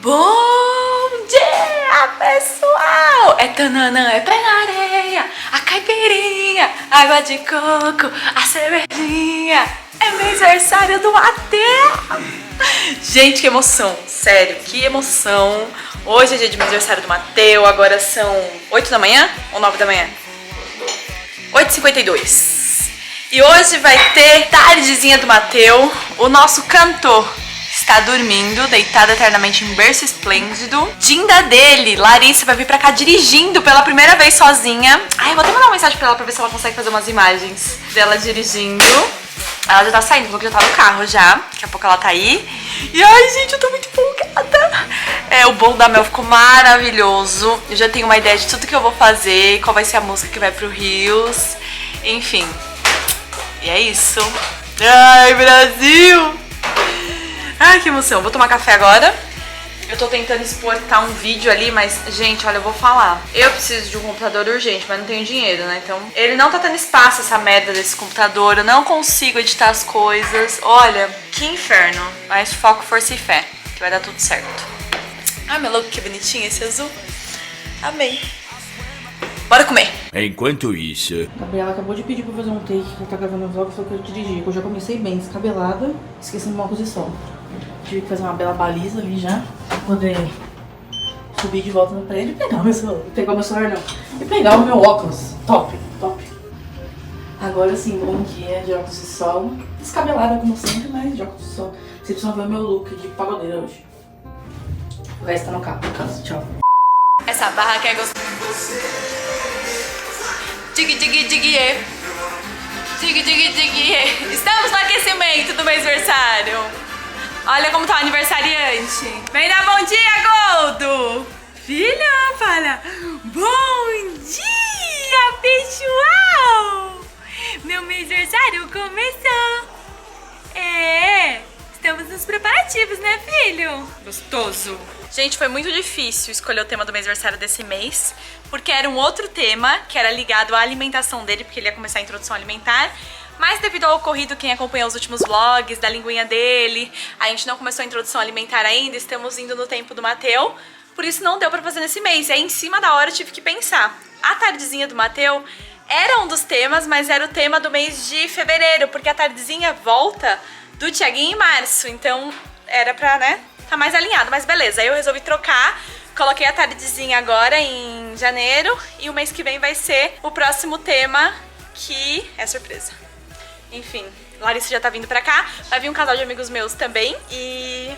Bom dia, pessoal! É tananã, é pé na areia, a caipirinha, água de coco, a cervejinha. É meu aniversário do Matheus! Gente, que emoção! Sério, que emoção! Hoje é dia de meu aniversário do Matheus, agora são 8 da manhã ou 9 da manhã? 8h52. E hoje vai ter tardezinha do Matheus, o nosso cantor. Está dormindo, deitado eternamente em berço esplêndido. Dinda dele, Larissa, vai vir pra cá dirigindo pela primeira vez sozinha. Ai, eu vou até mandar uma mensagem pra ela pra ver se ela consegue fazer umas imagens dela dirigindo. Ela já tá saindo, falou que já tá no carro já. Daqui a pouco ela tá aí. E ai, gente, eu tô muito empolgada. O bolo da Mel ficou maravilhoso. Eu já tenho uma ideia de tudo que eu vou fazer, qual vai ser a música que vai pro Rios. Enfim. E é isso. Ai, Brasil! Ai, que emoção. Vou tomar café agora. Eu tô tentando exportar um vídeo ali, mas, gente, olha, eu vou falar. Eu preciso de um computador urgente, mas não tenho dinheiro, né? Então, ele não tá tendo espaço, essa merda desse computador. Eu não consigo editar as coisas. Olha, que inferno. Mas foco, força e fé, que vai dar tudo certo. Ai, meu logo, que bonitinho esse azul. Amei. Bora comer. Enquanto isso... Gabriela acabou de pedir pra fazer um take, que ela tá gravando um vlog, só que eu dirigi. Eu já comecei bem, descabelada, esquecendo meu óculos de sol. Tive que fazer uma bela baliza ali já, pra poder subir de volta no prédio e pegar o meu celular. Pegar o meu celular não, e pegar o meu óculos. Top, top. Agora sim, bom dia de óculos de sol. Descabelada como sempre, mas de óculos de sol. Vocês precisam ver o meu look de pagodeira hoje. O resto tá no carro, no caso. Tchau. Essa barra que é gostosa. Dig, dig, dig, yeah. Dig, dig, dig, yeah. Estamos no aquecimento do meu aniversário. Olha como tá o aniversariante. Vem dar bom dia, Goldo. Filha, fala. Bom dia, pessoal. Meu aniversário começou. Estamos nos preparativos, né, filho? Gostoso. Gente, foi muito difícil escolher o tema do meu aniversário desse mês, porque era um outro tema, que era ligado à alimentação dele, porque ele ia começar a introdução alimentar. Mas devido ao ocorrido, quem acompanhou os últimos vlogs da linguinha dele, a gente não começou a introdução alimentar ainda, estamos indo no tempo do Matheus, por isso não deu pra fazer nesse mês. E aí, em cima da hora, eu tive que pensar. A tardezinha do Matheus era um dos temas, mas era o tema do mês de fevereiro, porque a tardezinha volta do Thiaguinho em março, então era pra, né, tá mais alinhado, mas beleza. Aí eu resolvi trocar, coloquei a tardezinha agora em janeiro e o mês que vem vai ser o próximo tema, que é surpresa. Enfim, Larissa já tá vindo pra cá, vai vir um casal de amigos meus também e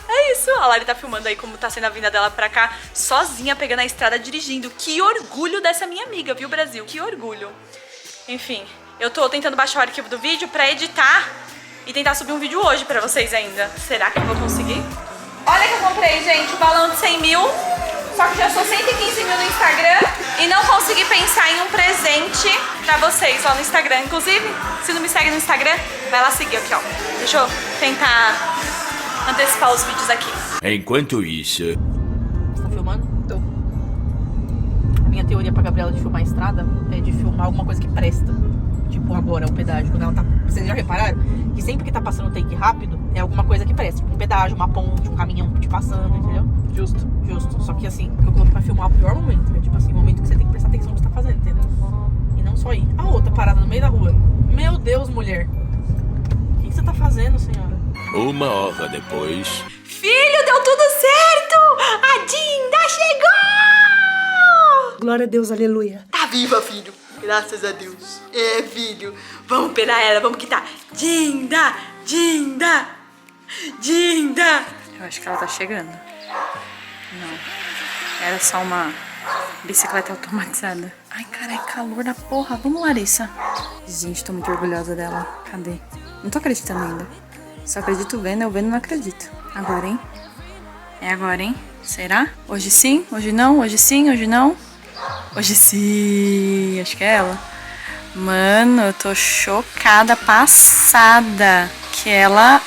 é isso. A Lari tá filmando aí como tá sendo a vinda dela pra cá, sozinha, pegando a estrada, dirigindo. Que orgulho dessa minha amiga, viu, Brasil? Que orgulho. Enfim, eu tô tentando baixar o arquivo do vídeo pra editar e tentar subir um vídeo hoje pra vocês ainda. Será que eu vou conseguir? Olha que eu comprei, gente, o balão de 100 mil. Só que já sou 115 mil no Instagram e não consegui pensar em um presente pra vocês lá no Instagram. Inclusive, se não me segue no Instagram, vai lá seguir aqui, ó. Deixa eu tentar antecipar os vídeos aqui. Enquanto isso... Você tá filmando? Tô. A minha teoria pra Gabriela de filmar a estrada é de filmar alguma coisa que presta. Tipo agora, o pedágio, quando ela tá... Vocês já repararam que sempre que tá passando take rápido, é alguma coisa que presta. Tipo um pedágio, uma ponte, um caminhão te passando, entendeu? Justo. Justo. Só que assim, o que eu coloquei pra filmar é o pior momento, né? Tipo assim, o momento que você tem que prestar atenção no que você tá fazendo, entendeu? E não só ir. A outra parada no meio da rua. Meu Deus, mulher. O que você tá fazendo, senhora? 1 hora depois... Filho, deu tudo certo! A Dinda chegou! Glória a Deus, aleluia. Tá viva, filho. Graças a Deus. Filho. Vamos pegar ela, vamos quitar. Dinda! Dinda! Dinda! Eu acho que ela tá chegando. Não. Era só uma bicicleta automatizada. Ai, cara, é calor da porra. Vamos, Larissa. Gente, tô muito orgulhosa dela. Cadê? Não tô acreditando ainda. Só acredito vendo, eu vendo não acredito. Agora, hein? É agora, hein? Será? Hoje sim? Hoje não? Hoje sim? Hoje não? Hoje sim, acho que é ela. Mano, eu tô chocada, passada. Que ela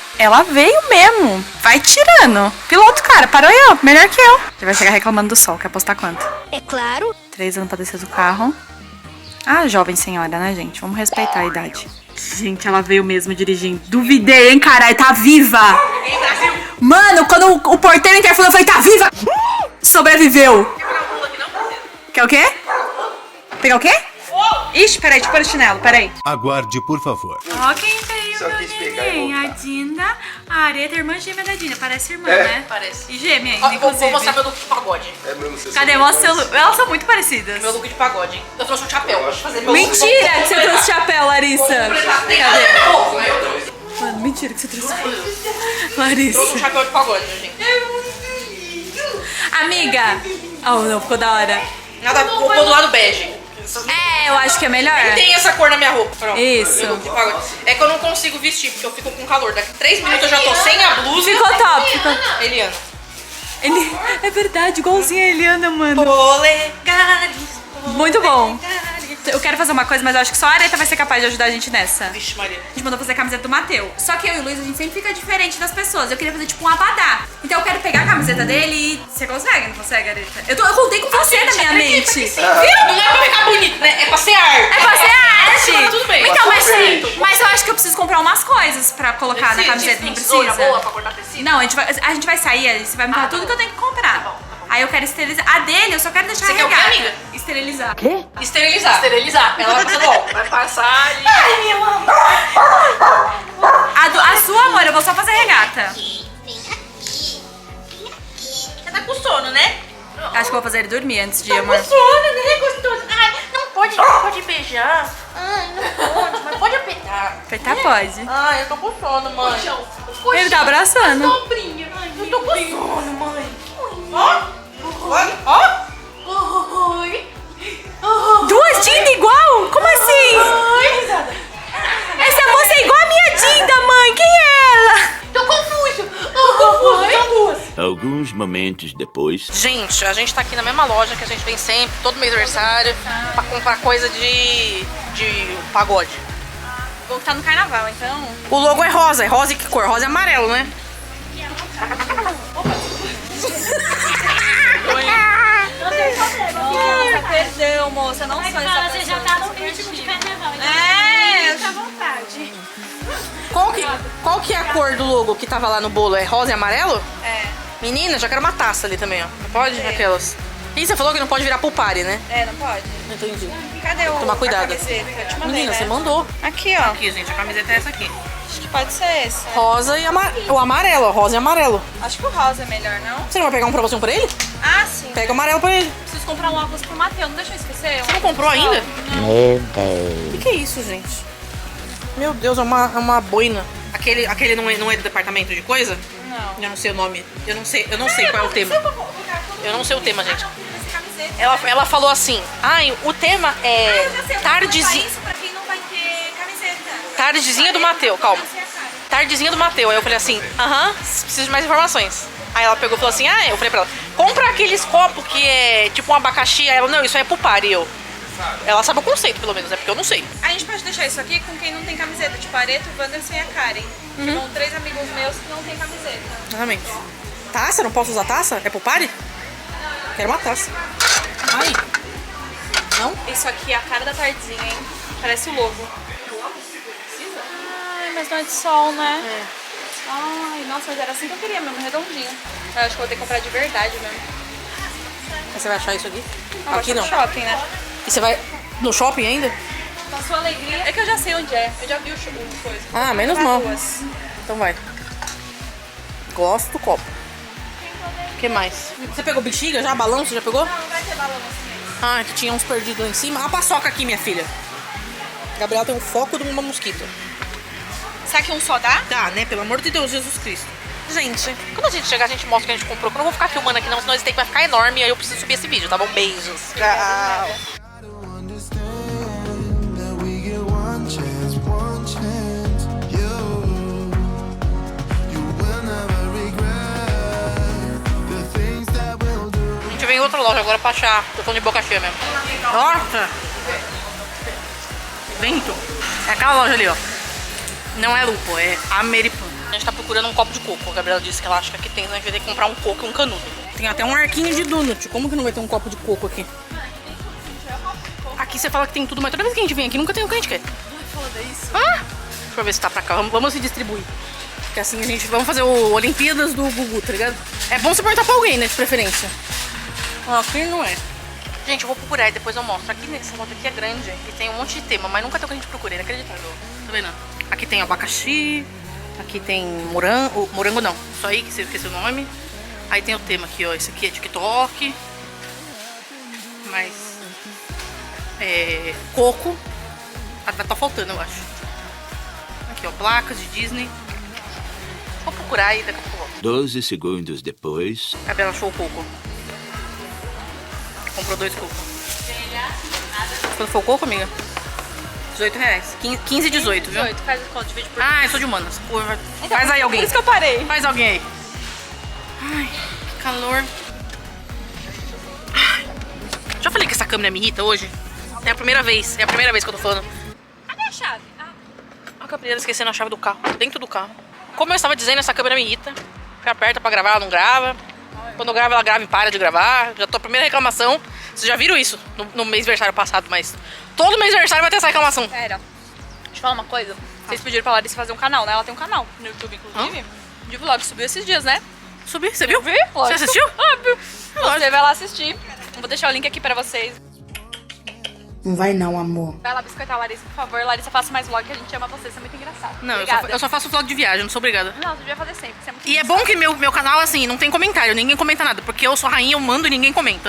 veio mesmo. Vai tirando. Piloto, cara, parou aí, ó. Melhor que eu. Já vai chegar reclamando do sol. Quer apostar quanto? É claro. 3 anos pra descer do carro. Ah, jovem senhora, né, gente? Vamos respeitar a idade. Gente, ela veio mesmo dirigindo. Duvidei, hein, caralho. Tá viva. Mano, quando o porteiro interfalou, eu falei, tá viva? sobreviveu. Quer o quê? Pegar o quê? Ixi, peraí, deixa eu pôr o chinelo, peraí. Aguarde, por favor. Ó quem veio, Só meu quis pegar neném. e A voltar. Dinda, a Areta, a irmã gêmea da Dinda. Parece irmã, né? Parece. E gêmea Ó, ainda, vou inclusive. mostrar meu look de pagode. É mesmo, você Cadê? sabe Mostra seu quase. look. Elas são muito parecidas. Meu look de pagode, hein? Eu trouxe um chapéu pra fazer meu Mentira que você trouxe chapéu, Larissa. Cadê? Mano, mentira que você trouxe chapéu. Trouxe um Larissa. chapéu de pagode, gente. Amiga. Oh, não, ficou da hora. Nada, vou do lado bege. É, eu acho que é melhor. Tem essa cor na minha roupa. Pronto. Isso. Meu look de pagode. É que eu não consigo vestir, porque eu fico com calor. Daqui 3 minutos eu já tô sem a blusa. Ficou top. Ficou... Eliana. Ele... É verdade, igualzinho a Eliana, mano. Polegares. Muito bom. Eu quero fazer uma coisa, mas eu acho que só a Areta vai ser capaz de ajudar a gente nessa. Vixe, Maria. A gente mandou fazer a camiseta do Matheus. Só que eu e o Luiz, a gente sempre fica diferente das pessoas. Eu queria fazer tipo um abadá. Então eu quero pegar a camiseta dele e... Você consegue, não consegue, Areta? Eu contei com você na minha mente. Viu? Não é pra ficar bonito, né? É pra ser arte. É pra ser arte. Tudo bem. Então, mas, Certo. mas eu acho que eu preciso comprar umas coisas pra colocar na camiseta. Não Tesoura precisa? boa pra cortar tecido. Não, a gente vai sair, aí você vai me dar tudo que eu tenho que comprar. Aí eu quero esterilizar. A dele eu só quero deixar Você quer o quê, regata. amiga? Esterilizar. Esterilizar. Esterilizar. Ela vai fazer ó, vai passar ali. Ai, meu amor. A sua, amor, eu vou só fazer regata. Você tá com sono, né? Acho que eu vou fazer ele dormir antes de Tá amor. com sono, né? Gostoso. Ai, não pode beijar. Ai, não pode, mas pode apertar. Apertar pode. Ai, eu tô com sono, mãe. Ele tá abraçando. Sobrinha. Eu tô com sono, mãe. Ó. Ó. Oi. Duas Dinda igual? Como assim? Essa moça é igual a minha Dinda, mãe. Quem é ela? Tô confuso. São duas. Alguns momentos depois. Gente, a gente tá aqui na mesma loja que a gente vem sempre, todo mês aniversário, pra comprar coisa de pagode. Vou estar no carnaval, então. O logo é rosa e que cor? Rosa e amarelo, né? Nossa, perdão, moça. Não sou essa Você já tá no ritmo de carnaval. É, Fica à vontade. Qual que é a cor do logo que tava lá no bolo? É rosa e amarelo? É, Menina, já quero uma taça ali também, ó. Não pode? Aquelas. E você falou que não pode virar pro party, né? não pode. Entendi. Cadê o Tomar cuidado. a camiseta? Eu te mandei, Menina, né? você mandou. Aqui, ó. Aqui, gente, a camiseta é essa aqui. Acho que pode ser essa. Rosa e o amarelo, ó. Rosa e amarelo. Acho que o rosa é melhor, não? Você não vai pegar um pra você, um pra ele? Ah, sim. Pega o amarelo pra ele. Preciso comprar um óculos pro Matheus. Não deixa eu esquecer. Você não comprou ainda? Meu Deus. O que é isso, gente? Meu Deus, é uma boina. Aquele não é do departamento de coisa? Não. Eu não sei o nome. Eu não sei qual é o tema. Eu não sei o tema, gente. Camiseta. Ela falou assim, ai, o tema é tardezinha. Isso pra quem não vai ter camiseta. Tardezinha do Mateu, calma. Tardezinha do Mateu. Aí eu falei assim, preciso de mais informações. Aí ela pegou e falou assim, eu falei pra ela, compra aqueles copos que é tipo um abacaxi. Aí ela, não, isso aí é pro par. E eu, ela sabe o conceito, pelo menos, né? Porque eu não sei. A gente pode deixar isso aqui com quem não tem camiseta. Tipo, a Areta, o Wanderson e a Karen. São 3 amigos meus que não tem camiseta. Exatamente. Taça? Não posso usar taça? É pro party? Quero uma taça. Ai. Não? Isso aqui é a cara da tardezinha, hein? Parece o lobo. Ai, mas não é de sol, né? É. Ai, nossa, mas era assim que eu queria mesmo, redondinho. Eu acho que eu vou ter que comprar de verdade mesmo. Mas você vai achar isso aqui? Ah, Aqui vai não. ser no shopping, né? E você vai no shopping ainda? Na sua alegria. É que eu já sei onde é. Eu já vi o coisa. Ah, menos Nas mal. ruas. Então vai. Gosto do copo. O que mais? Você pegou bexiga já? Balão? Você já pegou? Não vai ter balão assim. Ah, que tinha uns perdidos lá em cima. Olha a paçoca aqui, minha filha. Gabriela tem um foco de uma mosquita. Será que um só dá? Tá, né? Pelo amor de Deus, Jesus Cristo. Gente, quando a gente chegar, a gente mostra o que a gente comprou. Eu não vou ficar filmando aqui, não, senão esse tempo vai ficar enorme e aí eu preciso subir esse vídeo, tá bom? Beijos. Tchau. A gente vem em outra loja agora pra achar. Eu tô de boca cheia mesmo. Nossa! Vento. É aquela loja ali, ó. Não é lupo, é americano. A gente tá procurando um copo de coco. A Gabriela disse que ela acha que aqui tem, então a gente vai ter que comprar um coco e um canudo. Tem até um arquinho de donut. Como que não vai ter um copo de coco aqui? Aqui você fala que tem tudo, mas toda vez que a gente vem aqui nunca tem o que a gente quer. Ah! Deixa eu ver se tá pra cá. Vamos se distribuir. Porque assim a gente... Vamos fazer o Olimpíadas do Gugu, tá ligado? É bom você perguntar pra alguém, né? De preferência. Aqui não é. Gente, eu vou procurar e depois eu mostro. Aqui nessa loja aqui é grande e tem um monte de tema, mas nunca tem o que a gente procura, inacreditável. Tá vendo? Aqui tem abacaxi, aqui tem morango. Morango não, isso aí que você esqueceu o nome. Aí tem o tema aqui, ó. Esse aqui é TikTok. Mas coco. Tá faltando, eu acho. Aqui, ó, placas de Disney. Vou procurar e daqui a pouco eu volto. 12 segundos depois. A Bela achou o coco. Comprou 2 cocos. Quanto foi o coco, amiga? R$18. 15 e 18, viu? 18, faz o conto, divide por... Ah, eu sou de humanas. Porra. Então, Faz aí alguém. Por isso que eu parei. Faz alguém aí. Ai, que calor. Ai. Já falei que essa câmera me irrita hoje? É a primeira vez. É a primeira vez que eu tô falando. Cadê a chave? A Gabriela esquecendo a chave do carro. Dentro do carro. Como eu estava dizendo, essa câmera me irrita. Fica aperta pra gravar, ela não grava. Quando grava, ela grava e para de gravar. Já tô a primeira reclamação. Vocês já viram isso no mêsversário passado, mas todo mêsversário vai ter essa reclamação. Pera. Deixa eu falar uma coisa. Vocês pediram pra Larissa fazer um canal, né? Ela tem um canal no YouTube, inclusive. De vlog. Subiu esses dias, né? Subi, você viu? Vi, Você assistiu? Óbvio. Você vai lá assistir. Eu vou deixar o link aqui pra vocês. Não vai não, amor. Vai lá biscoitar a Larissa, por favor. Larissa, faça mais vlog que a gente ama você. Você é muito engraçado. Não, Obrigada. eu só faço vlog de viagem, não sou obrigada. Não, você devia fazer sempre. Você é muito E é bom que meu canal, assim, não tem comentário, ninguém comenta nada. Porque eu sou rainha, eu mando e ninguém comenta.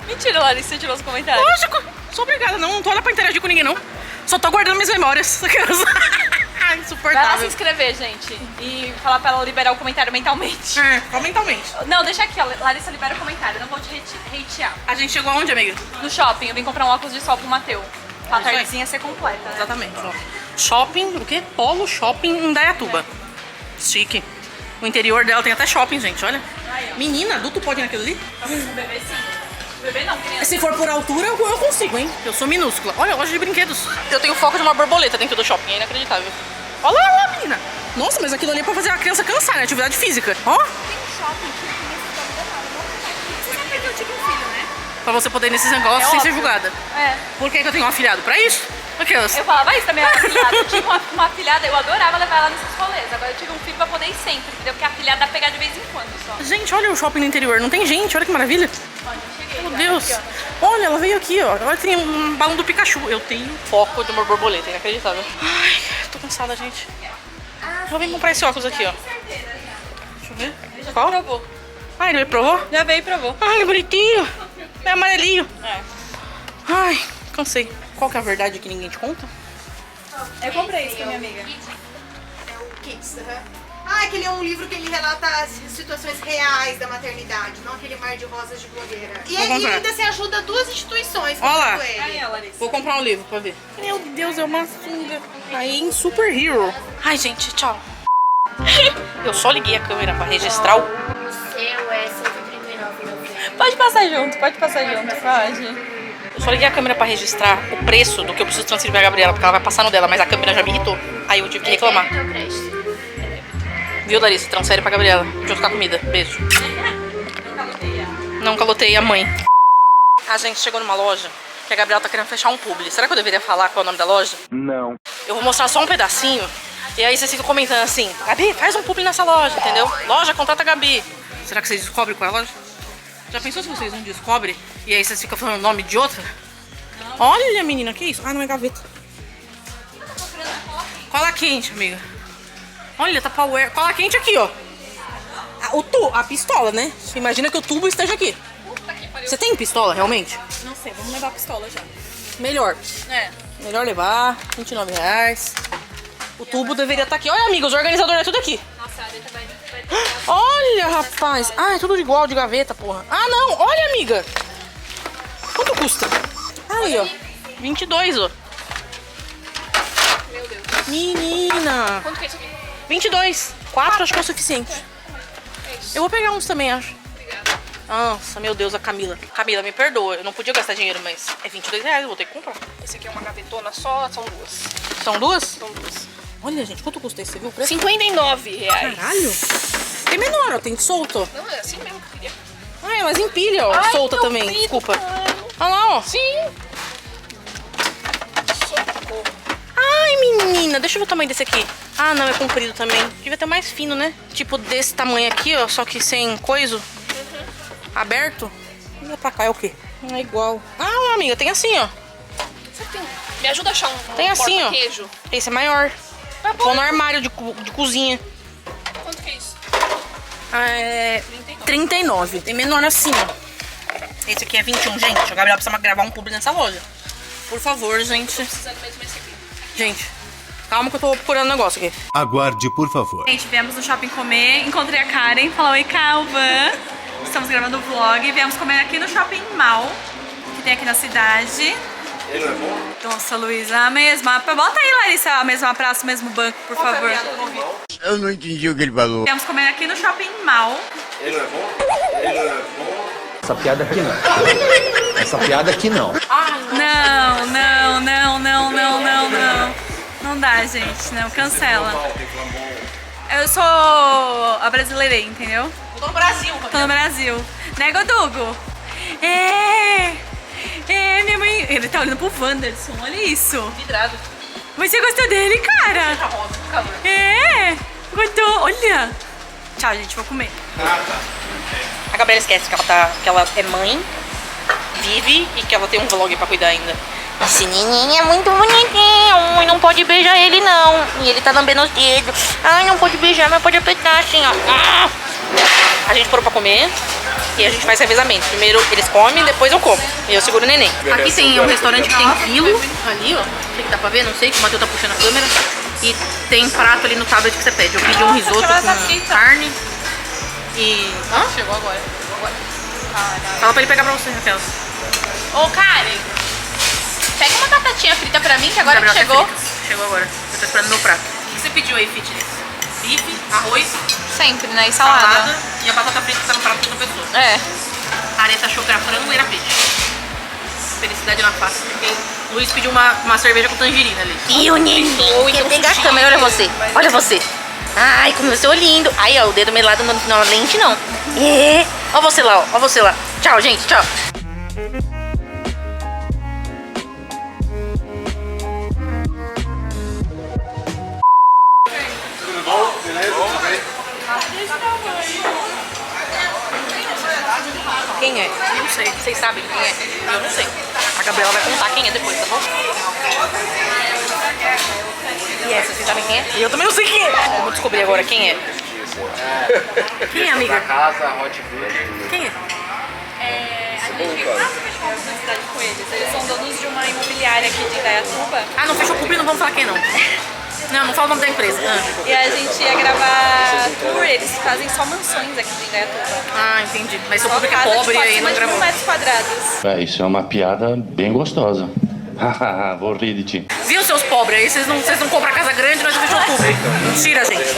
Mentira, Larissa, você tirou os comentários. Lógico, sou obrigada, não tô lá pra interagir com ninguém, não. Só tô guardando minhas memórias. Vai lá se Insuportável. inscrever, gente. E falar pra ela liberar o comentário mentalmente. Mentalmente. Não, deixa aqui, ó. Larissa, libera o comentário. Não vou te hatear. A gente chegou aonde, amiga? No shopping, eu vim comprar um óculos de sol pro Mateu. Pra Isso aí. tardezinha ser completa, né? Exatamente. Ó. Shopping, o quê? Polo Shopping em Indaiatuba. Chique. O interior dela tem até shopping, gente, olha. Menina, adulto pode ir naquilo ali? Um bebê sim. Bebê não, criança. Se for por altura, eu consigo, hein? Eu sou minúscula. Olha, loja de brinquedos. Eu tenho foco de uma borboleta dentro do shopping, é inacreditável. Olha lá, menina. Nossa, mas aquilo ali é pra fazer a criança cansar, né? Atividade física. Ó. Tem um shopping que tem esse Você sabe que eu tive um filho, né? Pra você poder ir nesses negócios sem ser óbvio. julgada. É. Por que eu tenho um afilhado? Pra isso? Aquelas. Eu falava isso também, afilhada. Eu tive uma afilhada, eu adorava levar ela nesses rolês. Agora eu tive um filho pra poder ir sempre, entendeu? Porque a afilhada dá pra pegar de vez em quando só. Gente, olha o shopping no interior. Não tem gente, olha que maravilha. Olha, eu cheguei. Meu já. Deus. Aqui, Olha, ela veio aqui, ó. Agora tem um balão do Pikachu. Eu tenho foco de uma borboleta, inacreditável. Ai, tô cansada, gente. Já vim comprar esse óculos aqui, ó. Deixa eu ver. Qual? Provou. Ah, ele me provou? Já veio e provou. Ai, que bonitinho. É amarelinho. É. Ai, cansei. Qual que é a verdade que ninguém te conta? Eu comprei isso pra minha amiga. É o Kids, Ah, aquele é um livro que ele relata as situações reais da maternidade, não aquele mar de rosas de blogueira. E Vou ele comprar. ainda se ajuda duas instituições. Olha lá. comprando ele. Aí, ó, Larissa. Vou comprar um livro pra ver. Meu Deus, é uma sunga. Aí em Super Hero. Ai, gente, tchau. Eu só liguei a câmera pra registrar o... O seu é 139,90. Pode passar junto, pode. Eu só liguei a câmera pra registrar o preço do que eu preciso transferir pra Gabriela, porque ela vai passar no dela, mas a câmera já me irritou. Aí eu tive que reclamar. Débito ou crédito? Viu, Larissa? Transfere pra Gabriela, junto com a comida. Beijo. Não calotei a mãe. A gente chegou numa loja que a Gabriela tá querendo fechar um publi. Será que eu deveria falar qual é o nome da loja? Não. Eu vou mostrar só um pedacinho. E aí vocês ficam comentando assim: Gabi, faz um publi nessa loja, entendeu? Loja, contrata a Gabi. Será que vocês descobrem qual é a loja? Já pensou se vocês não descobrem? E aí vocês ficam falando o nome de outra? Olha, menina, que isso? Ah, não é gaveta. Cola quente, amiga. Olha, tá power. Cola quente aqui, ó. A pistola, né? Você imagina que o tubo esteja aqui. Você tem pistola, realmente? Não sei, vamos levar a pistola já. Melhor. É. Melhor levar. R$29. O tubo deveria estar aqui. Olha, amiga, os organizadores é tudo aqui. Nossa, a Adeta vai... Olha, rapaz. Ah, é tudo igual de gaveta, porra. Ah, não. Olha, amiga. Quanto custa? Aí, ó. 22, ó. Meu Deus. Menina. Quanto que é isso aqui? 22. 4 acho que é o suficiente. Eu vou pegar uns também, acho. Nossa, meu Deus, a Camila. Camila, me perdoa. Eu não podia gastar dinheiro, mas é R$22. Eu vou ter que comprar. Esse aqui é uma gavetona só, são duas. São duas? São duas. Olha, gente, quanto custa esse? Você viu o preço? R$59. Caralho. Tem menor, ó. Tem solto. Não, é assim mesmo, queria. Ah, é, mas empilha, ó. Ai, Solta meu também. Deus. Desculpa. Olha lá, ó. Sim. Socorro. Ai, menina, deixa eu ver o tamanho desse aqui. Ah, não, é comprido também. Devia ter mais fino, né? Tipo desse tamanho aqui, ó, só que sem coiso. Aberto? E pra cá é o quê? É igual. Ah, amiga, tem assim, ó. Me ajuda a achar um Tem assim, ó. queijo. Esse é maior. Tá bom. Põe no armário de cozinha. Quanto que é isso? É 39. Tem menor assim, ó. Esse aqui é 21, gente. A Gabriela precisa gravar um publi nessa loja. Por favor, gente. Precisando mesmo esse aqui. Gente, calma que eu tô procurando um negócio aqui. Aguarde, por favor. Gente, viemos no shopping comer, encontrei a Karen, falou: oi, Calva. Estamos gravando o vlog, viemos comer aqui no Shopping Mall, que tem aqui na cidade. Nossa, Luísa, a mesma. Bota aí, Larissa, a mesma praça, o mesmo banco, por favor. Eu não entendi o que ele falou. Viemos comer aqui no Shopping Mall. Essa piada aqui não. Essa piada aqui não. Não. Não dá, gente, não, cancela. Eu sou a brasileira, entendeu? Tô no Brasil, Tô no Brasil. Né, Godugo? Minha mãe... Ele tá olhando pro Wanderson, olha isso. vidrado. Mas você gostou dele, cara? Tá rosa, por favor. Gostou, olha. Tchau, gente, vou comer. A Gabriela esquece que ela é mãe, vive e que ela tem um vlog pra cuidar ainda. Esse neném é muito bonitinho, não pode beijar ele não. E ele tá lambendo os dedos. Ai, não pode beijar, mas pode apertar assim, ó. A gente parou pra comer e a gente faz revezamento. Primeiro eles comem, depois eu como. E eu seguro o neném. Aqui tem um restaurante que tem quilo, ali ó. Não sei que dá pra ver, não sei, que o Matheus tá puxando a câmera. E tem prato ali no tablet que você pede. Eu pedi um risoto com carne e... Chegou agora. Fala pra ele pegar pra você, Raquel. Ô, Karen, pega uma batatinha frita pra mim, que agora que chegou. Chegou agora. Eu tô esperando meu prato. O que você pediu aí, Fitness? Bife, arroz, Sempre, né? E salada e a batata frita que tá no prato de outra pessoa. É. A Areta achou que era frango e era peixe. Felicidade na face. Porque o Luiz pediu uma cerveja com tangerina ali. E o neném quer pegar a câmera, olha você. Olha você. Ai, como você é lindo. Ai, ó, o dedo melado na lente não. Ó você lá, ó você lá. Tchau, gente, tchau. Quem é? Eu não sei. Vocês sabem quem é? Eu não sei. A Gabriela vai contar quem é depois, tá bom? E essa, vocês sabem quem é? Eu também não sei quem é. Vamos descobrir agora quem é. Quem é, amiga? Quem é? A gente na cidade com eles. Eles são donos de uma imobiliária aqui de Indaiatuba. Ah, não fechou o público, não vamos falar quem não. Não fala o nome da empresa. E a gente ia gravar tour, eles fazem só mansões aqui de Indaiatuba. Ah, entendi. Mas seu Só público é casa de pobre e aí não acima de 1.000 gravou. metros quadrados. Isso é uma piada bem gostosa. Vou rir de ti. Viu, seus pobres? Aí vocês não compram casa grande, nós já fechamos o público. Mentira, gente.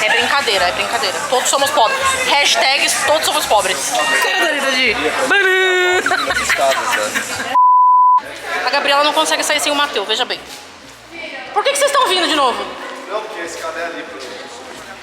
É brincadeira, é brincadeira. Todos somos pobres. Hashtags, todos somos pobres. A Gabriela não consegue sair sem o Matheus, veja bem. Por que vocês estão vindo de novo? Não, porque esse cara é ali.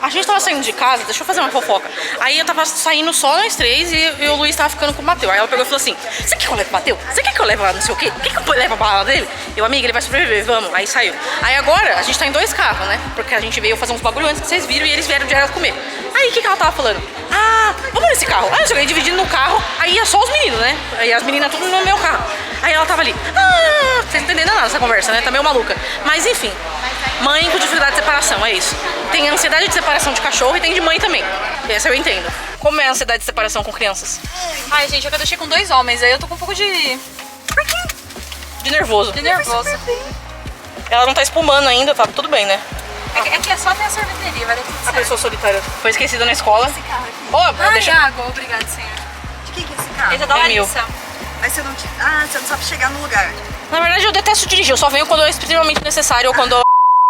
A gente tava saindo de casa, deixa eu fazer uma fofoca. Aí eu tava saindo só nós três e o Luiz tava ficando com o Matheus. Aí ela pegou e falou assim: você quer que eu leve o Matheus? Você quer que eu leve lá não sei o quê? Quer que eu leve a bala dele? Eu, amiga, ele vai sobreviver, vamos. Aí saiu. Aí agora a gente tá em 2 carros, né? Porque a gente veio fazer uns bagulho antes que vocês viram e eles vieram direto comer. Aí o que ela tava falando? Ah, vamos nesse carro. Aí eu cheguei dividindo no carro, aí ia só os meninos, né? Aí as meninas tudo no meu carro. Aí ela tava ali, vocês não entendendo nada dessa conversa, né? Tá meio maluca. Mas enfim, mãe com dificuldade de separação, é isso. Tem ansiedade de separação de cachorro e tem de mãe também. Essa eu entendo. Como é a ansiedade de separação com crianças? Ai, gente, eu deixei com 2 homens, aí eu tô com um pouco de... Por quê? De nervoso. De nervoso. Ela não tá espumando ainda, tá tudo bem, né? É que é só ter a sorveteria, vai dar tudo A certo. pessoa solitária foi esquecida na escola. Esse carro aqui. Ó, deixa... água, obrigado, senhor. De quem que é esse carro? Esse é da É meu. Larissa. Mas você não, você não sabe chegar no lugar. Na verdade, eu detesto dirigir, eu só venho quando é extremamente necessário ou quando... O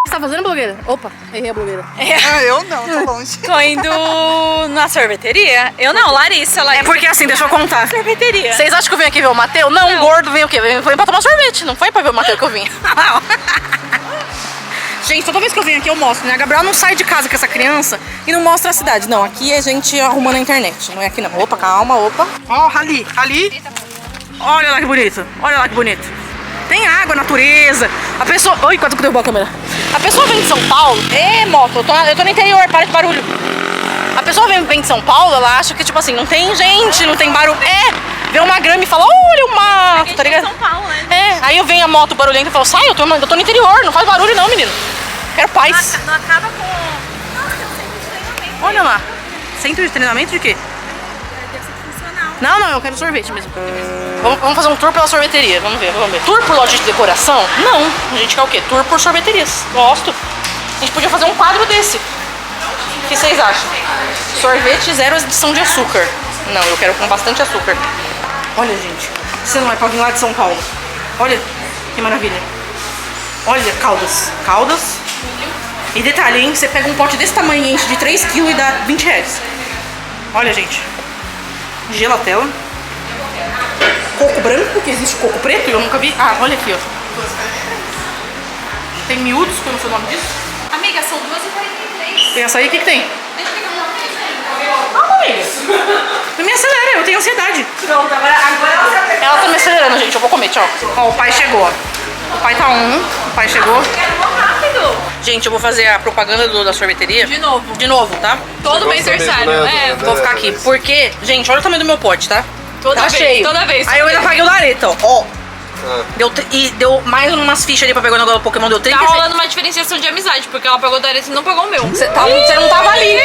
que você tá fazendo, blogueira? Opa, errei a blogueira. Ah, eu não, tô longe. Tô indo na sorveteria. Eu não, Larissa. É porque assim, deixa eu contar. Sorveteria. Vocês acham que eu vim aqui ver o Matheus? Não, gordo veio o quê? Veio pra tomar sorvete, não foi pra ver o Matheus que eu vim. Gente, toda vez que eu venho aqui eu mostro, né? A Gabriela não sai de casa com essa criança e não mostra a cidade. Não, aqui é gente arrumando a internet, não é aqui não. Opa, calma, opa. Ó, ali. Olha lá que bonito, olha lá que bonito. Tem água, natureza. A pessoa... Oi, quase que derrubou a câmera. A pessoa vem de São Paulo. Moto, eu tô no interior, para de barulho. A pessoa vem de São Paulo, ela acha que, tipo assim, não tem gente, não tem barulho. Vê uma grama e fala, olha o mato, tá ligado? São Paulo, né? Aí eu venho a moto barulhenta e falo, sai, eu tô no interior, não faz barulho não, menino. Quero paz. Não acaba com... Nossa, tem um centro de treinamento. Olha lá. Centro de treinamento de quê? Deve ser funcional. Não, eu quero sorvete mesmo. Vamos fazer um tour pela sorveteria, vamos ver. Tour por loja de decoração? Não, a gente quer o quê? Tour por sorveterias. Gosto. A gente podia fazer um quadro desse. O que vocês acham? Sorvete zero adição de açúcar. Não, eu quero com bastante açúcar. Olha, gente, você não é pra vir lá de São Paulo. Olha, que maravilha. Olha, Caldas. E detalhe, hein? Você pega um pote desse tamanho, enche de 3 kg e dá 20 reais. Olha, gente. Gelatela. Coco branco, que existe coco preto, eu nunca vi. Ah, olha aqui, ó. Tem miúdos, que eu não sei o nome disso. Amiga, são 2h43. Tem açaí, o que tem? Deixa eu pegar uma Calma, amiga. Não me acelera, eu tenho ansiedade. Pronto, agora Ela tá me acelerando, gente. Eu vou comer, tchau. Ó, o pai chegou, ó. O pai tá o pai chegou. rápido. Gente, eu vou fazer a propaganda da sorveteria. De novo. De novo, tá? Todo mês versário. Vou ficar aqui. Porque, gente, olha o tamanho do meu pote, tá? Toda tá vez, cheio. toda vez. Aí eu ainda paguei o da Areta, ó. Deu mais umas fichas ali pra pegar o negócio do Pokémon, deu 30. Tá rolando uma diferenciação de amizade, porque ela pegou o da Areta e não pegou o meu. Você não tava ali.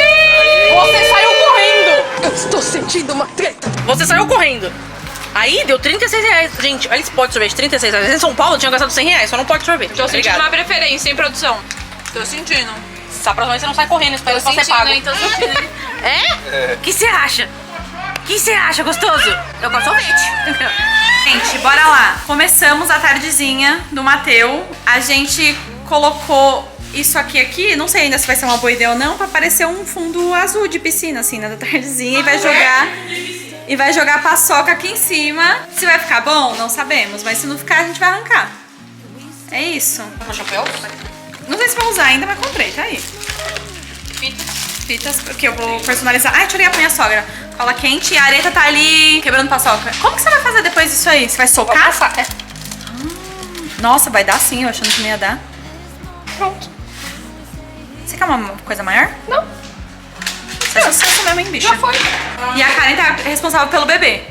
Você saiu correndo. Eu estou sentindo uma treta. Você saiu correndo. Aí deu 36 reais. Gente, olha esse pote de sorvete, 36 reais. Em São Paulo eu tinha gastado 100 reais, só não pode sorvete. Tô sentindo uma preferência em produção. Tô sentindo. Só pra você não sai correndo, espera pra ser pago. Tô sentindo, hein? É? O que você acha? O que você acha, gostoso? Eu gosto de sorvete. Gente, bora lá. Começamos a tardezinha do Mateu. A gente colocou isso aqui, não sei ainda se vai ser uma boa ideia ou não, pra parecer um fundo azul de piscina, assim, na tardezinha. E vai jogar a paçoca aqui em cima. Se vai ficar bom, não sabemos. Mas se não ficar, a gente vai arrancar. É isso. O chapéu? Não sei se vou usar ainda, mas comprei, tá aí. Fitas, porque eu vou personalizar. Ai, deixa eu ligar pra minha sogra. Cola quente e a Areta tá ali quebrando paçoca. Como que você vai fazer depois disso aí? Você vai socar? Nossa, vai dar sim, eu achando que não ia dar. Pronto. Você quer uma coisa maior? Não. Você mesmo, hein, bicha? Já foi. E a Karen tá responsável pelo bebê.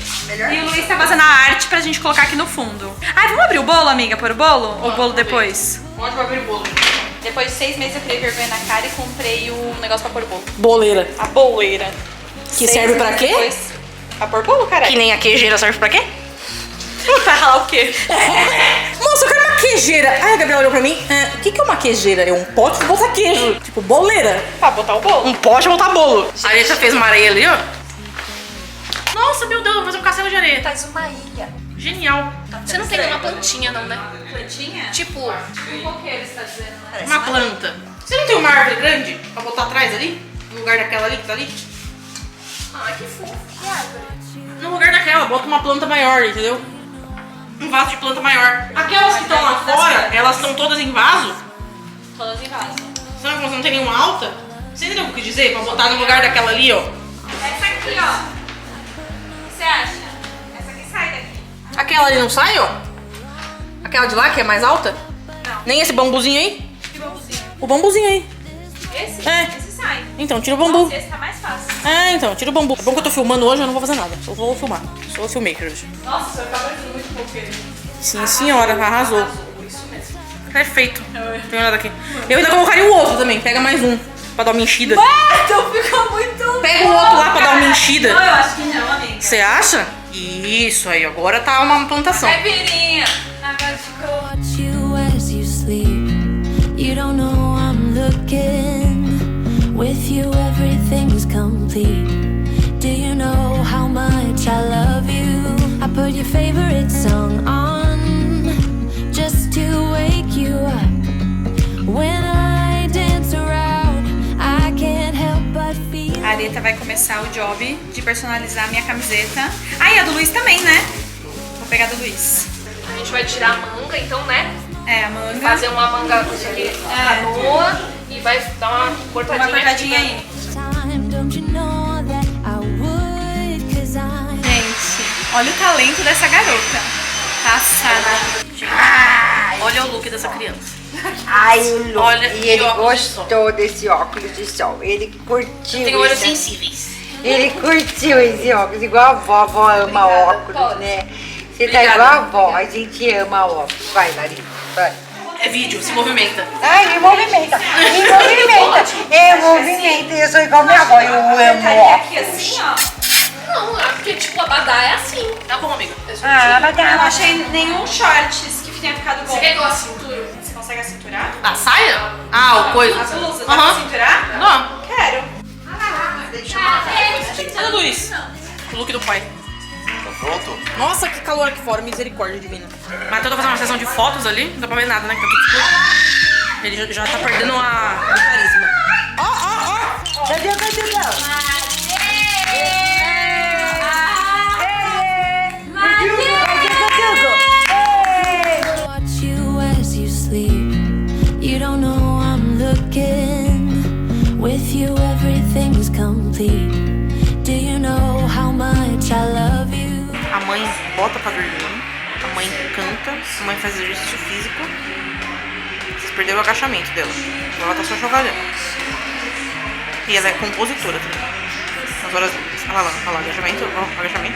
E o Luiz tá fazendo a arte pra gente colocar aqui no fundo. Ai, vamos abrir o bolo, amiga? Pôr o bolo? Ou o bolo depois? Onde vai abrir o bolo? Depois de 6 meses eu criei vergonha na cara e comprei o negócio pra pôr bolo. Boleira. A boleira. Que serve pra quê? Depois, pra pôr bolo, caralho. Que nem a queijeira serve pra quê? Pra ralar o quê? Moça, eu quero uma queijeira. Ai, a Gabriela olhou pra mim. O que é uma queijeira? É um pote pra botar queijo. Tipo, boleira. Pra botar o bolo. Um pote pra botar bolo. A Areta fez uma areia ali, ó. Nossa, meu Deus, vou fazer um castelo de areia. Faz uma ilha. Genial. Você não tem uma plantinha, não, né? Plantinha? Tipo, Um coqueiro, você tá dizendo, né? Uma planta. Você não tem uma árvore grande pra botar atrás ali? No lugar daquela ali que tá ali? ai, que fofo. Que árvore. No lugar daquela, bota uma planta maior, entendeu? Um vaso de planta maior. Aquelas que estão lá fora, elas estão todas em vaso? Todas em vaso. Sabe como você não tem nenhuma alta? Você entendeu o que eu quis dizer? Pra botar no lugar daquela ali, ó. Essa aqui, ó. O que você acha? Essa aqui sai daqui. Aquela ali não sai, ó? Aquela de lá, que é mais alta? Não. Nem esse bambuzinho aí? Que bambuzinho? O bambuzinho aí. Esse? É. Esse sai. Então, tira o bambu. Nossa, esse tá mais fácil. Então, tira o bambu. É bom que eu tô filmando hoje, eu não vou fazer nada. Eu vou filmar. Sou filmmaker hoje. Nossa, você tá parecendo muito coqueiro. Sim, senhora, arrasou. Perfeito. Tem nada aqui. Eu ainda colocaria o outro também. Pega mais um. Pra dar uma enchida. Então ficou muito Pega o outro lá pra dar uma enchida. Não, eu acho que não, amiga. Você acha? Isso aí, agora tá uma plantação. É virinha. Agora ficou. Watch you as you sleep. You don't know I'm looking. With you everything's complete. Do you know how much I love you? I put your favorite song on just to wake you up. When I dance around, I can't help but feel. A Areta vai começar o job de personalizar a minha camiseta. Ah, e a do Luiz também, né? Vou pegar a do Luiz. A gente vai tirar a manga, então, né? É, a manga. Fazer uma manga com isso aqui, canoa, e vai dar uma cortadinha. Uma cortadinha aí. Time, don't you know that I would? 'Cause I'm Gente, olha o talento dessa garota. Passada. Olha o look dessa criança. Ai, o Lu. Olha, e ele óculos de gostou desse óculos de sol. Ele curtiu. Tem olhos esse- sensíveis. Ele curtiu esse óculos, igual a avó. A avó ama óculos, né? Você tá Obrigada. igual a avó, a gente ama óculos. Vai, Larissa, vai. É vídeo, se movimenta. Ai, me movimenta, me movimenta. Eu movimento, eu sou igual minha avó, eu amo Aqui óculos. assim, ó. Não, é porque tipo, abadá é assim. Tá bom, amiga. Ah, mas Eu não tá. achei nenhum shorts que tenha ficado bom. Você quer que eu cintura? Você consegue cinturar? A saia? Ah, o coisa. A blusa, dá Aham. pra cinturar? Não. Quero. Cadê o Luiz? O look do pai. Tá pronto? Nossa, que calor aqui fora, misericórdia divina. Mas eu tô fazendo uma sessão de fotos ali, não dá pra ver nada, né? Que tá tudo escuro. Ele já tá perdendo o carisma. Ó! Cadê o Cadê? Watch you as you sleep. You don't know I'm looking. With you, everything's complete. Do you know how much I love you? A mãe bota pra dormir, a mãe canta, a mãe faz exercício físico. Vocês perderam o agachamento dela. Ela tá só chacoalhando. E ela é compositora também. Nas horas livres. Olha lá, agachamento, ó, agachamento.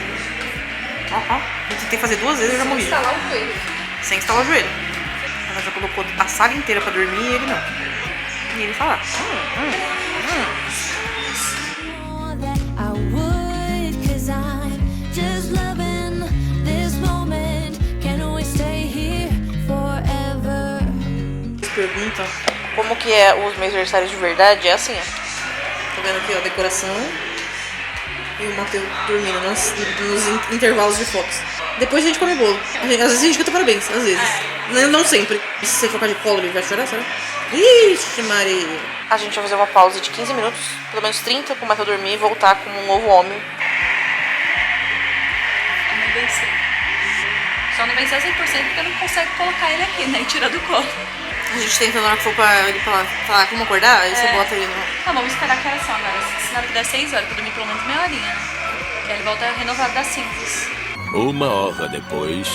Ó. Eu tentei fazer 2 vezes e eu já morri. Instalar o joelho. Sem instalar o joelho. Ela já colocou a sala inteira pra dormir e ele não. E ele fala. More that I would, 'cause I'm just loving this moment. Can we stay here forever? Pergunta como que é os meus aniversários de verdade. É assim, ó. Tá vendo aqui, ó, a decoração. E o Matheus dormindo nos intervalos de fotos. Depois a gente come bolo. Às vezes a gente canta parabéns, às vezes. Não sempre. E se você focar de colo, ele vai chorar, sabe? Ixi, Maria. A gente vai fazer uma pausa de 15 minutos, pelo menos 30, pro Matheus dormir e voltar como um novo homem. Não venceu. Só não venceu 100% porque não consegue colocar ele aqui, né? E tirar do colo. A gente tenta, na hora que for pra ele falar como acordar, aí você bota ele no... Tá, vamos esperar que horas são agora. Se na der 6 horas, pra dormir pelo menos meia horinha, né? Que aí ele volta renovado das cinzas. 1 hora depois.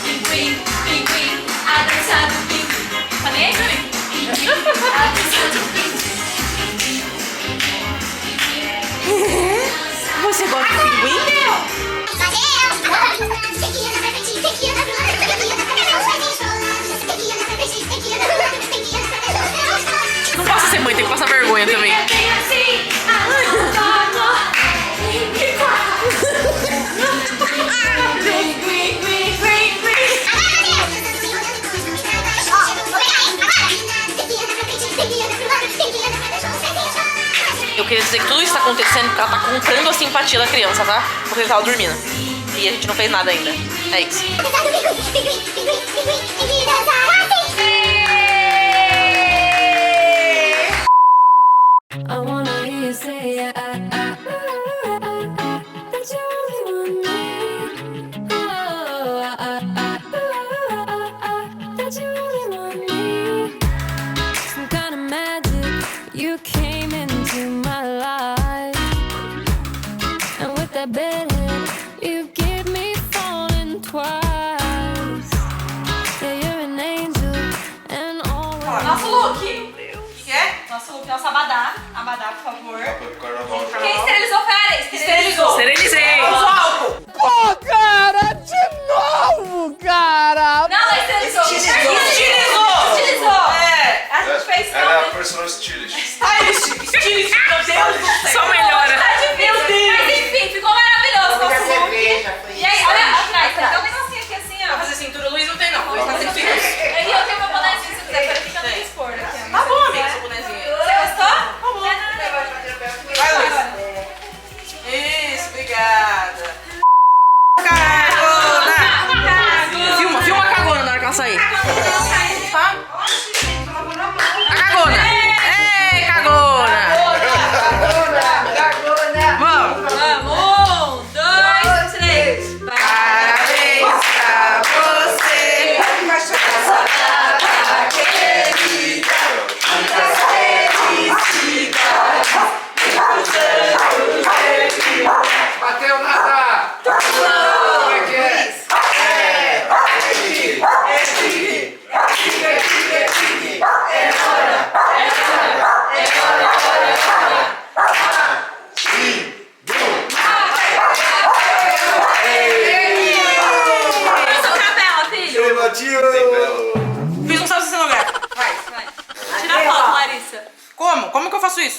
Pinguim, pinguim, abraçado pinguim. Tá nem aí pra mim? Abraçado pinguim. Você gosta de pinguim? Não posso ser mãe, tem que passar vergonha também. Eu queria dizer que tudo isso tá acontecendo porque ela tá contando a simpatia da criança, tá? Porque ele tava dormindo. E a gente não fez nada ainda. É isso. I wanna hear you say that you only want me. That you only want me. Some kind of magic. You came into my life, and with that bedhead, you give me falling twice. Yeah, you're an angel, and always. Nosso look. Que é? Nosso look, nosso abadá. Abadá, por favor. Quem esterilizou foi a Ares. Esterilizou. Esterilizei. Usou álcool. Pô, cara, de novo, cara! Não, mas esterilizou. Estilizou. É. A gente fez Ela é a personal stylist. Stylist. Meu Deus do céu. Só melhora. Meu Deus. Mas enfim, ficou maravilhoso nosso look. E aí, olha atrás. Tem um negocinho aqui assim, ó. Pra fazer cintura, o Luiz não tem não. O Luiz tá sem cintura. E eu tenho meu bonezinho, se quiser, para ficar no expor aqui. Tá bom, amiga, seu bonezinho. Você gostou? Tá bom. Vai, Luiz. Isso, obrigada. Cagona! Filma a cagona na hora que ela sair. Tá? A cagona! Ei, cagona! Vamos! Vamos! 1, 2, 3. Parabéns pra você! Bateu nada! Como é que é?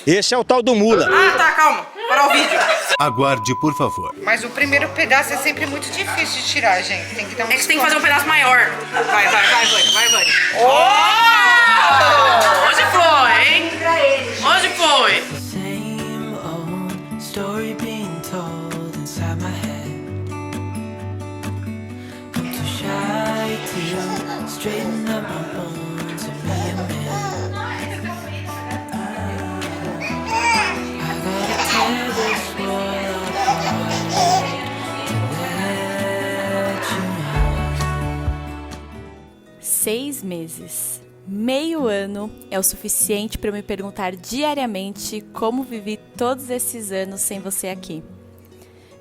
Esse é o tal do mula. Ah, tá, calma. Para o vídeo. Aguarde, por favor. Mas o primeiro pedaço é sempre muito difícil de tirar, gente. Tem que dar um... É que você tem que fazer um pedaço maior. Vai, Vânia, vai, Vânia. Hoje foi, hein? Hoje foi. Same old story being told inside my head. I'm too shy to straighten up my bones and be a man. I gotta tear this world apart to let you know. 6 meses. Meio ano é o suficiente para eu me perguntar diariamente como vivi todos esses anos sem você aqui.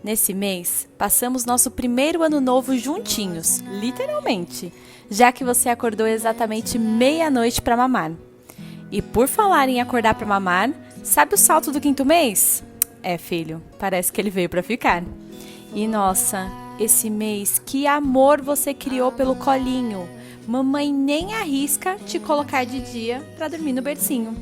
Nesse mês, passamos nosso primeiro ano novo juntinhos, literalmente, já que você acordou exatamente meia-noite para mamar. E por falar em acordar para mamar, sabe o salto do 5º mês? É, filho, parece que ele veio para ficar. E nossa, esse mês, que amor você criou pelo colinho! Mamãe nem arrisca te colocar de dia para dormir no bercinho.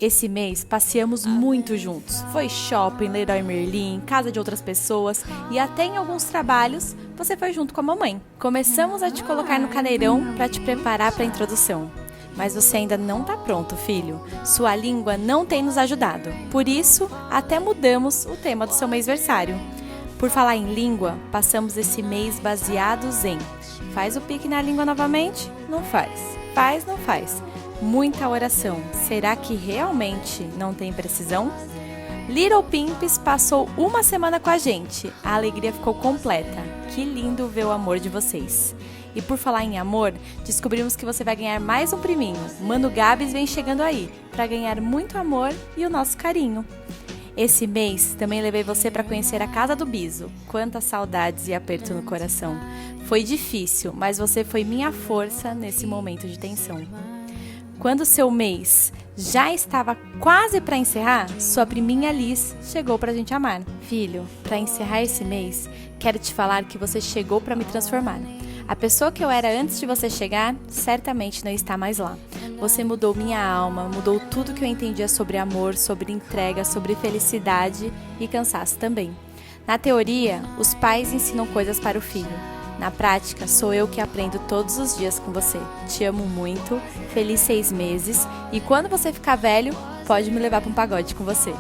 Esse mês passeamos muito juntos. Foi shopping, Leroy Merlin, casa de outras pessoas e até em alguns trabalhos você foi junto com a mamãe. Começamos a te colocar no cadeirão para te preparar para a introdução. Mas você ainda não está pronto, filho. Sua língua não tem nos ajudado. Por isso, até mudamos o tema do seu mêsversário. Por falar em língua, passamos esse mês baseados em: faz o pique na língua novamente? Não faz. Faz, não faz. Muita oração. Será que realmente não tem precisão? Little Pimps passou uma semana com a gente. A alegria ficou completa. Que lindo ver o amor de vocês. E por falar em amor, descobrimos que você vai ganhar mais um priminho. Mano Gabs vem chegando aí para ganhar muito amor e o nosso carinho. Esse mês também levei você para conhecer a casa do Biso. Quantas saudades e aperto no coração. Foi difícil, mas você foi minha força nesse momento de tensão. Quando seu mês já estava quase para encerrar, sua priminha Liz chegou pra gente amar. Filho, para encerrar esse mês, quero te falar que você chegou para me transformar. A pessoa que eu era antes de você chegar, certamente não está mais lá. Você mudou minha alma, mudou tudo que eu entendia sobre amor, sobre entrega, sobre felicidade e cansaço também. Na teoria, os pais ensinam coisas para o filho. Na prática, sou eu que aprendo todos os dias com você. Te amo muito, feliz 6 meses e quando você ficar velho, pode me levar para um pagode com você.